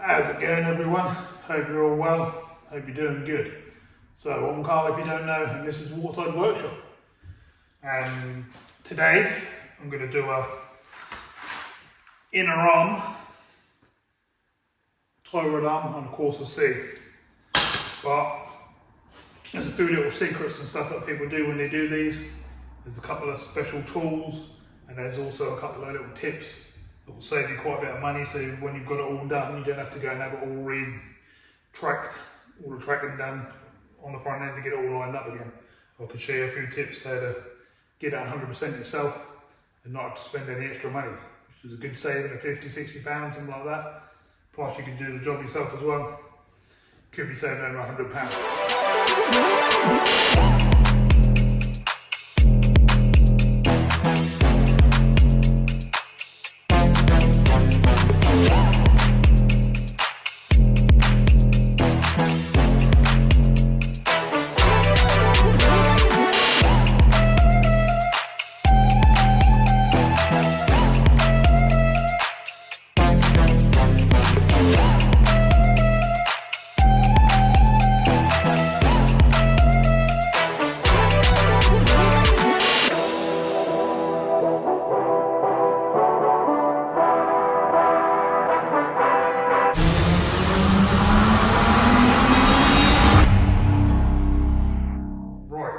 How's it going, everyone? Hope you're all well. Hope you're doing good. So I'm Carl, if you don't know, and this is Waterside Workshop. And today I'm going to do a inner arm, tie rod arm on a Corsa C. But there's a few little secrets and stuff that people do when they do these. There's a couple of special tools, and there's also a couple of little tips that will save you quite a bit of money. So when you've got it all done, you don't have to go and have it all re-tracked, all the tracking done on the front end to get it all lined up again. I can show you a few tips how to get it 100% yourself and not have to spend any extra money, which is a good saving of 50, 60 pounds, something like that. Plus you can do the job yourself as well. Could be saving over £100.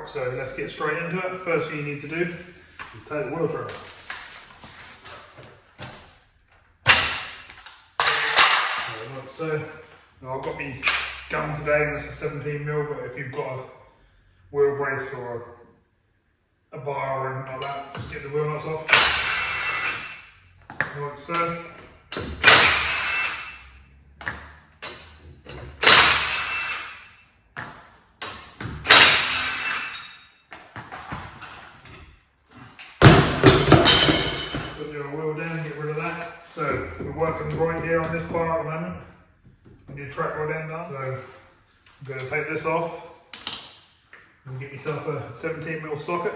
So let's get straight into it. First thing you need to do is take the wheel trim. So now I've got my gun today, and it's a 17mm, but if you've got a wheel brace or a bar or anything like that, just get the wheel nuts off. Like so. So we're working right here on this bar at the moment, on your track rod end up. So I'm going to take this off and get yourself a 17mm socket.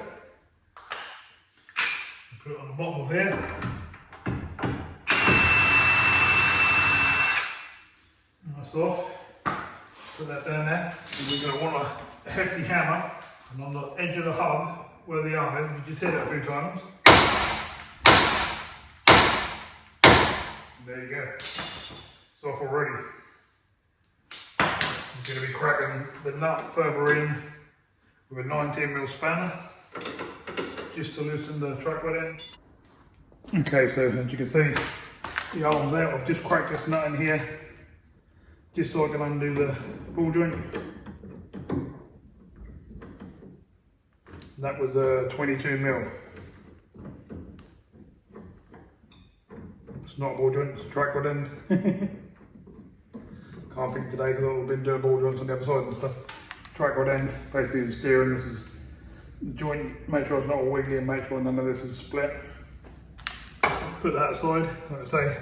Put it on the bottom of here. Nice off. Put that down there. And we're going to want a hefty hammer, and on the edge of the hub where the arm is, you just hit it a few times. There you go. It's off already. I'm going to be cracking the nut further in with a 19mm spanner just to loosen the track rod end. Okay, so as you can see, the arm's out. I've just cracked this nut in here just so I can undo the ball joint. That was a 22mm. It's not a ball joint, it's a track rod end. Can't think today because I've been doing ball joints on the other side and stuff. Track rod end, basically the steering. This is the joint. Make sure it's not all wiggly and make sure none of this is split. Put that aside. Like I say,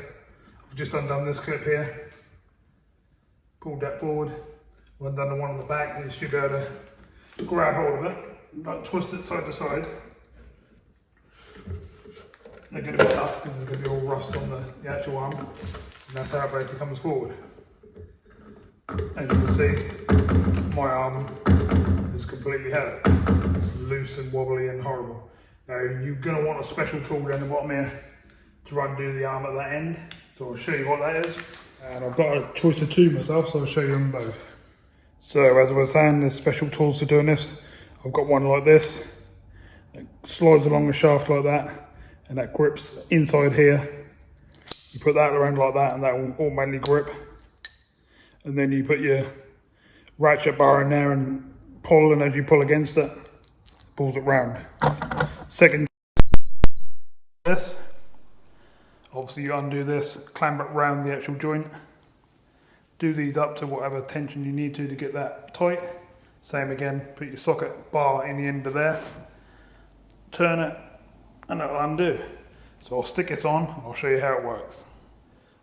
I've just undone this clip here. Pulled that forward. I've undone the one on the back, and you should be able to grab hold of it, like twist it side to side. They're going to be tough because there's going to be all rust on the actual arm, and that's how it basically comes forward. As you can see, my arm is completely held. It's loose and wobbly and horrible. Now you're going to want a special tool down the bottom here to undo the arm at that end, so I'll show you what that is. And I've got a choice of two myself, so I'll show you them both. So as I was saying, there's special tools for doing this. I've got one like this, it slides along the shaft like that, and that grips inside here. You put that around like that and that will automatically grip. And then you put your ratchet bar in there and pull, and as you pull against it, it pulls it round. Second, this. Obviously you undo this, clamp it round the actual joint. Do these up to whatever tension you need to get that tight. Same again, put your socket bar in the end of there. Turn it, and it'll undo. So I'll stick this on, and I'll show you how it works.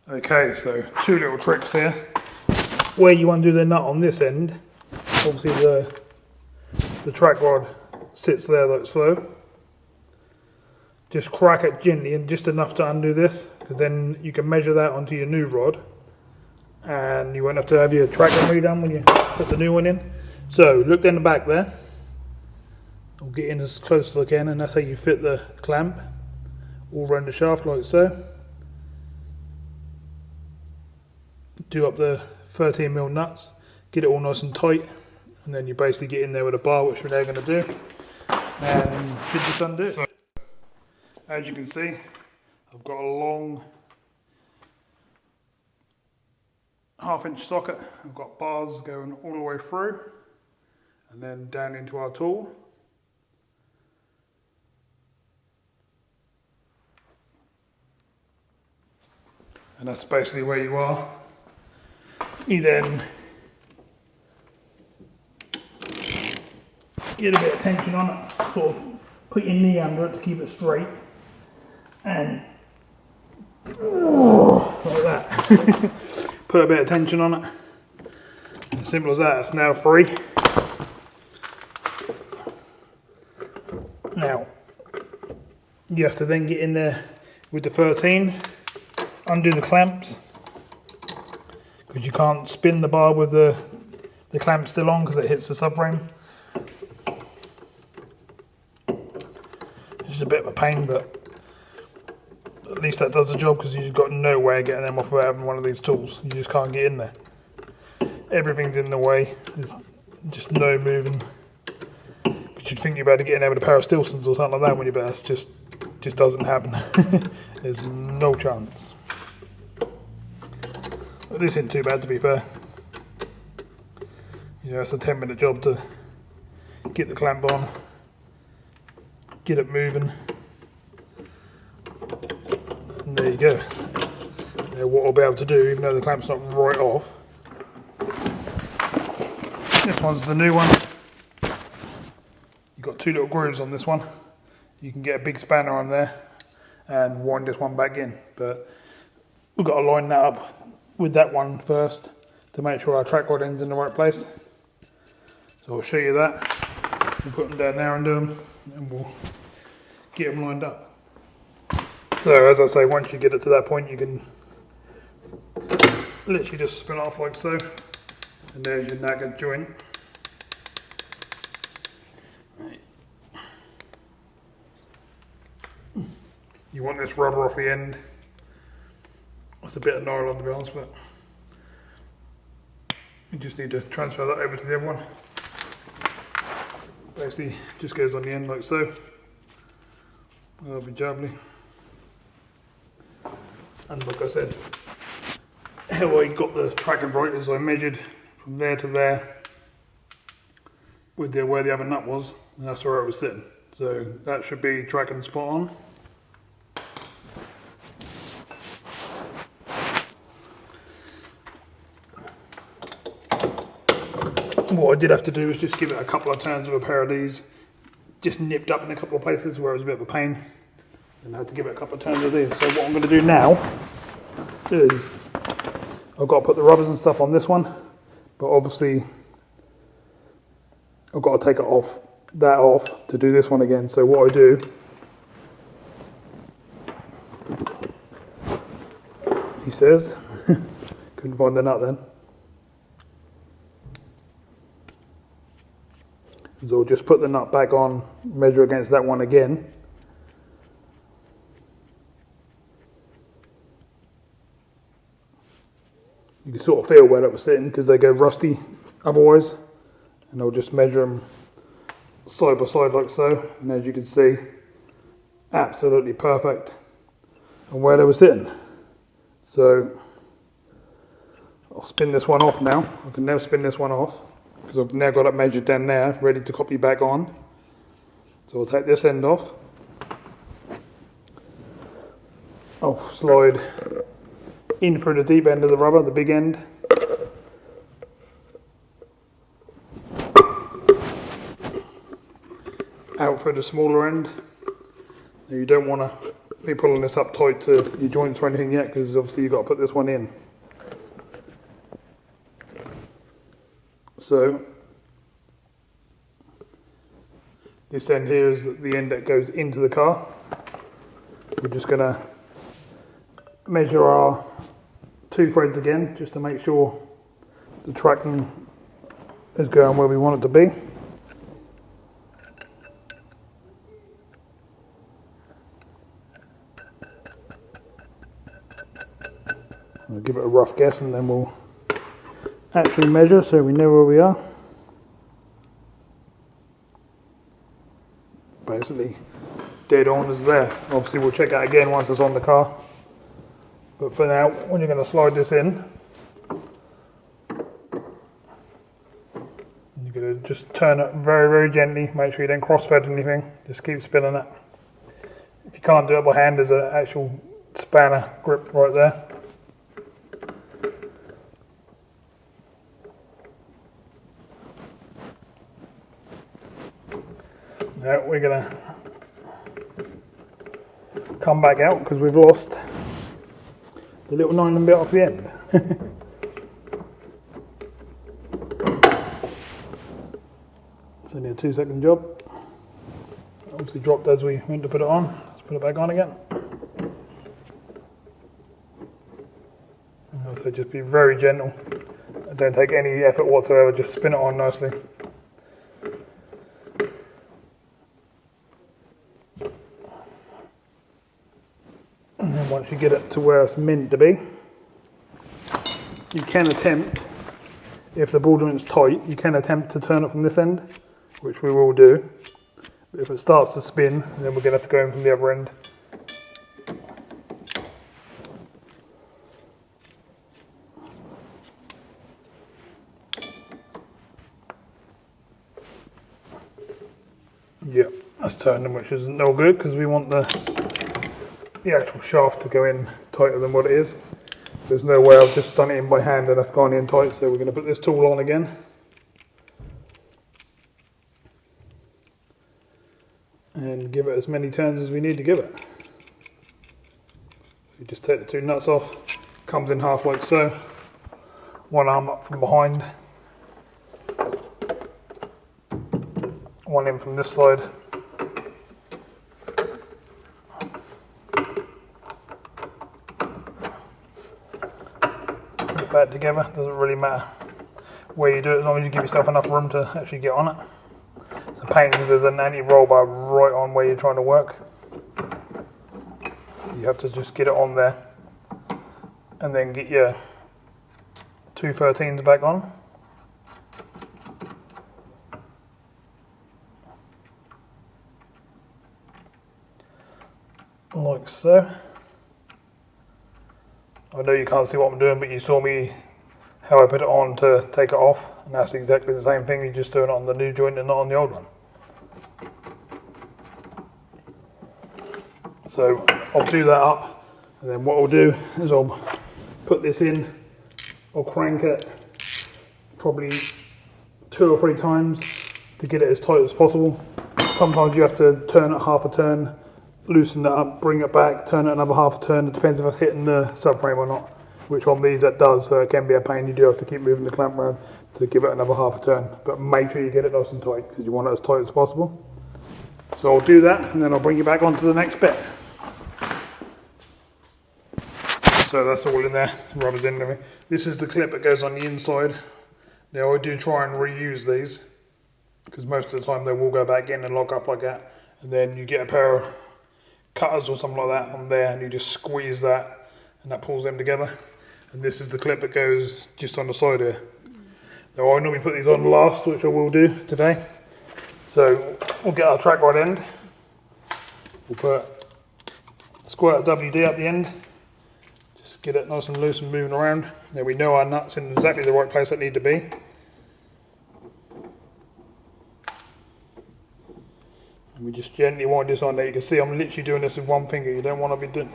Okay, so two little tricks here. Where you undo the nut on this end, obviously the track rod sits there like so. Just crack it gently and just enough to undo this, because then you can measure that onto your new rod and you won't have to have your track line redone when you put the new one in. So look down the back there. I'll get in as close as I can, and that's how you fit the clamp all around the shaft like so. Do up the 13mm nuts, get it all nice and tight, and then you basically get in there with a bar, which we're now going to do, and should just undo it. So, as you can see, I've got a long 1/2-inch socket. I've got bars going all the way through and then down into our tool. And that's basically where you are. You then get a bit of tension on it, sort of put your knee under it to keep it straight, and like that. Put a bit of tension on it. As simple as that. It's now free. Now you have to then get in there with the 13, undo the clamps, because you can't spin the bar with the clamp still on because it hits the subframe. It's just a bit of a pain, but at least that does the job, because you've got no way of getting them off without having one of these tools. You just can't get in there. Everything's in the way. There's just no moving. Because you'd think you're about to get in there with a pair of Stilsons or something like that when you're best. Just doesn't happen. There's no chance. But this isn't too bad, to be fair. You know, it's a 10-minute job to get the clamp on, get it moving. And there you go. Now what I'll be able to do, even though the clamp's not right off, this one's the new one. You've got 2 little grooves on this one. You can get a big spanner on there and wind this one back in. But we've got to line that up with that one first to make sure our track rod end's in the right place. So I'll show you that. We'll put them down there and do them, and we'll get them lined up. So as I say, once you get it to that point, you can literally just spin it off like so, and there's your knackered joint. You want this rubber off the end. It's a bit of nylon, to be honest, but you just need to transfer that over to the other one. Basically, just goes on the end like so. Lovely jubbly. And like I said, how I got the tracking right is I measured from there to there with where the other nut was, and that's where it was sitting. So that should be tracking spot on. What I did have to do was just give it a couple of turns with a pair of these, just nipped up in a couple of places where it was a bit of a pain, and I had to give it a couple of turns with these. So what I'm going to do now is I've got to put the rubbers and stuff on this one, but obviously I've got to take it off, that off, to do this one again. So what I do, he says, couldn't find the nut then. So I'll just put the nut back on, measure against that one again. You can sort of feel where it was sitting because they go rusty otherwise. And I'll just measure them side by side like so. And as you can see, absolutely perfect on where they were sitting. So I'll spin this one off now. I can now spin this one off, because I've now got it measured down there, ready to copy back on. So I'll take this end off. I'll slide in through the deep end of the rubber, the big end. Out through the smaller end. Now you don't want to be pulling this up tight to your joints or anything yet, because obviously you've got to put this one in. So this end here is the end that goes into the car. We're just going to measure our 2 threads again, just to make sure the tracking is going where we want it to be. I'll give it a rough guess and then we'll actually measure so we know where we are. Basically dead on is there. Obviously we'll check that again once it's on the car. But for now, when you're going to slide this in, you're going to just turn it very, very gently. Make sure you don't cross-thread anything. Just keep spinning it. If you can't do it by hand, there's an actual spanner grip right there. Now we're going to come back out because we've lost the little nylon bit off the end. It's only a 2-second job. Obviously dropped as we went to put it on. Let's put it back on again. And also just be very gentle. Don't take any effort whatsoever, just spin it on nicely. And then once you get it to where it's meant to be, you can attempt, if the ball joint's tight, you can attempt to turn it from this end, which we will do. But if it starts to spin, then we're going to have to go in from the other end. Yeah, that's turning, which is no good because we want the actual shaft to go in tighter than what it is. There's no way I've just done it in by hand and that's gone in tight, so we're going to put this tool on again. And give it as many turns as we need to give it. You just take the 2 nuts off, comes in half like so. One arm up from behind. One in from this side. Put it back together, doesn't really matter where you do it as long as you give yourself enough room to actually get on it. It's a pain because there's an anti-roll bar right on where you're trying to work. You have to just get it on there and then get your 213s back on. Like so. I know you can't see what I'm doing, but you saw me how I put it on to take it off, and that's exactly the same thing. You're just doing it on the new joint and not on the old one. So I'll do that up, and then what I'll do is I'll put this in, I'll crank it probably 2 or 3 times to get it as tight as possible. Sometimes you have to turn it half a turn, loosen it up, bring it back, turn it another half a turn. It depends if it's hitting the subframe or not, which on these that does, so it can be a pain. You do have to keep moving the clamp around to give it another half a turn, but make sure you get it nice and tight because you want it as tight as possible. So I'll do that and then I'll bring you back onto the next bit. So that's all in there, rubber's in there. This is the clip that goes on the inside. Now I do try and reuse these because most of the time they will go back in and lock up like that, and then you get a pair of cutters or something like that on there and you just squeeze that and that pulls them together. And this is the clip that goes just on the side here. Now I normally put these on last, which I will do today. So we'll get our track rod end. We'll put squirt WD at the end. Just get it nice and loose and moving around. Now we know our nuts in exactly the right place that need to be. And we just gently wind this on there. You can see I'm literally doing this with one finger. You don't want to be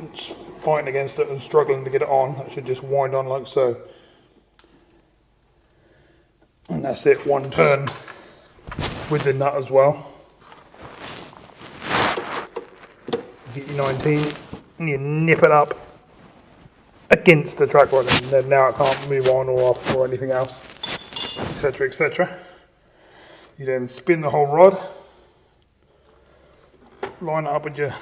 fighting against it and struggling to get it on. That should just wind on like so. And that's it, 1 turn with the nut as well. Get your 19 and you nip it up against the track rod, and then now it can't move on or off or anything else, etc, etc. You then spin the whole rod, line it up with your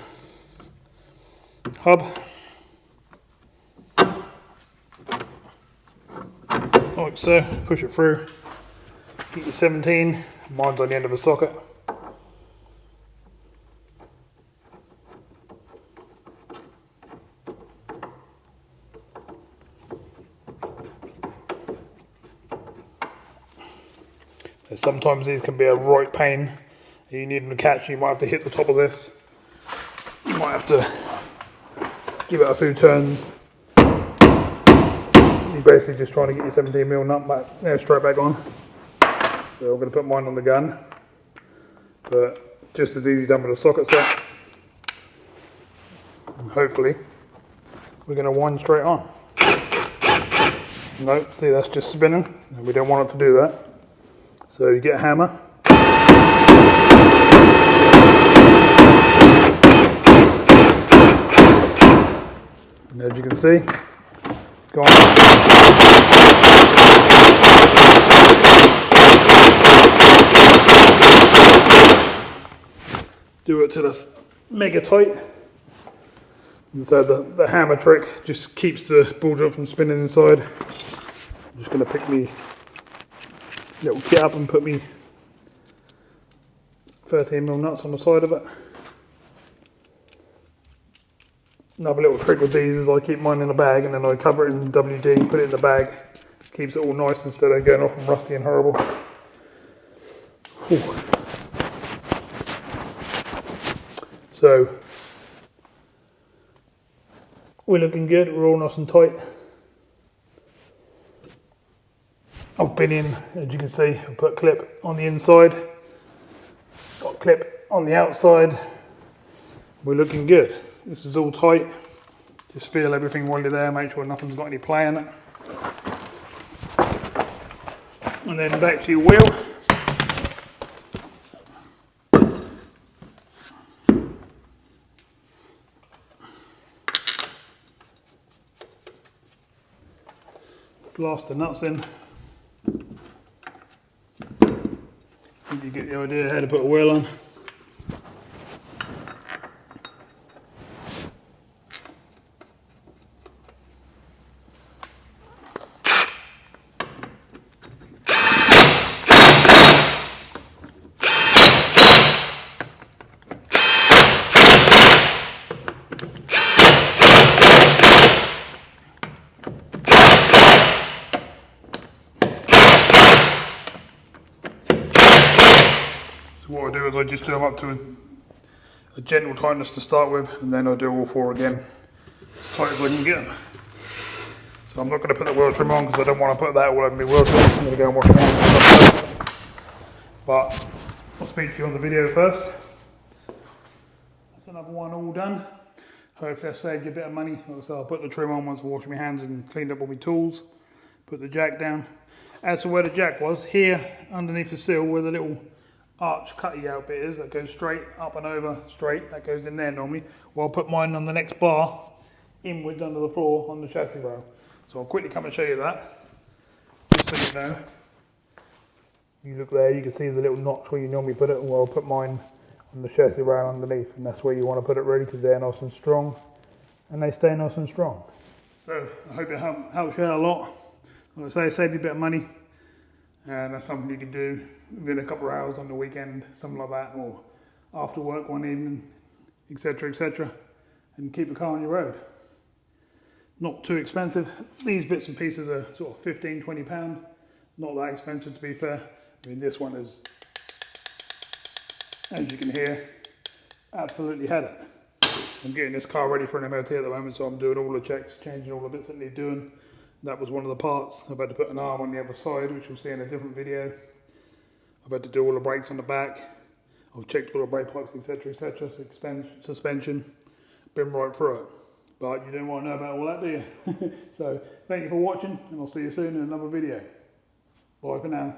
like so, push it through, get your 17, mine's on the end of a socket. So sometimes these can be a right pain. You need them to catch, you might have to hit the top of this. You might have to give it a few turns. You're basically just trying to get your 17mm nut back, straight back on. So I'm going to put mine on the gun. But just as easy done with a socket set. And hopefully we're going to wind straight on. Nope, see that's just spinning. And we don't want it to do that. So you get a hammer. And as you can see, go on. Do it till it's mega tight. And so the hammer trick just keeps the ball joint from spinning inside. I'm just going to pick me little kit up and put me 13mm nuts on the side of it. Another little trick with these is I keep mine in a bag and then I cover it in WD, put it in the bag, keeps it all nice instead of going off and rusty and horrible. Whew. So we're looking good, we're all nice and tight. I've been in, as you can see, I put a clip on the inside, got a clip on the outside. We're looking good. This is all tight. Just feel everything while you're there, make sure nothing's got any play in it. And then back to your wheel. Blast the nuts in. You get the idea how to put a wheel on. So what I do is I just do them up to a gentle tightness to start with, and then I do all four again as tight as I can get them. So I'm not going to put the wheel trim on because I don't want to put that all over my wheel trim. I'm going to go and wash my hands. But I'll speak to you on the video first. That's another one all done. Hopefully I've saved you a bit of money. Like I said, I'll put the trim on once I wash my hands and cleaned up all my tools. Put the jack down. As to where the jack was, here underneath the sill where the little arch cutty out bit is, that goes straight up and over straight, that goes in there normally. Well, I'll put mine on the next bar, inwards under the floor on the chassis rail. So I'll quickly come and show you that, just so you know. You look there, you can see the little notch where you normally put it. Well, I'll put mine on the chassis rail underneath, and that's where you want to put it really, because they're nice and strong, and they stay nice and strong. So I hope it helps you out a lot. Like I say, save you a bit of money, and that's something you can do within a couple of hours on the weekend, something like that, or after work one evening, etc, etc, and keep the car on your road. Not too expensive. These bits and pieces are sort of £15–20, not that expensive to be fair. I mean, this one is, as you can hear, absolutely had it. I'm getting this car ready for an MOT at the moment, so I'm doing all the checks, changing all the bits that need doing. That was one of the parts. I've had to put an arm on the other side, which you'll see in a different video. I've had to do all the brakes on the back. I've checked all the brake pipes, etc, etc, suspension, been right through it. But you don't want to know about all that, do you? So, thank you for watching, and I'll see you soon in another video. Bye for now.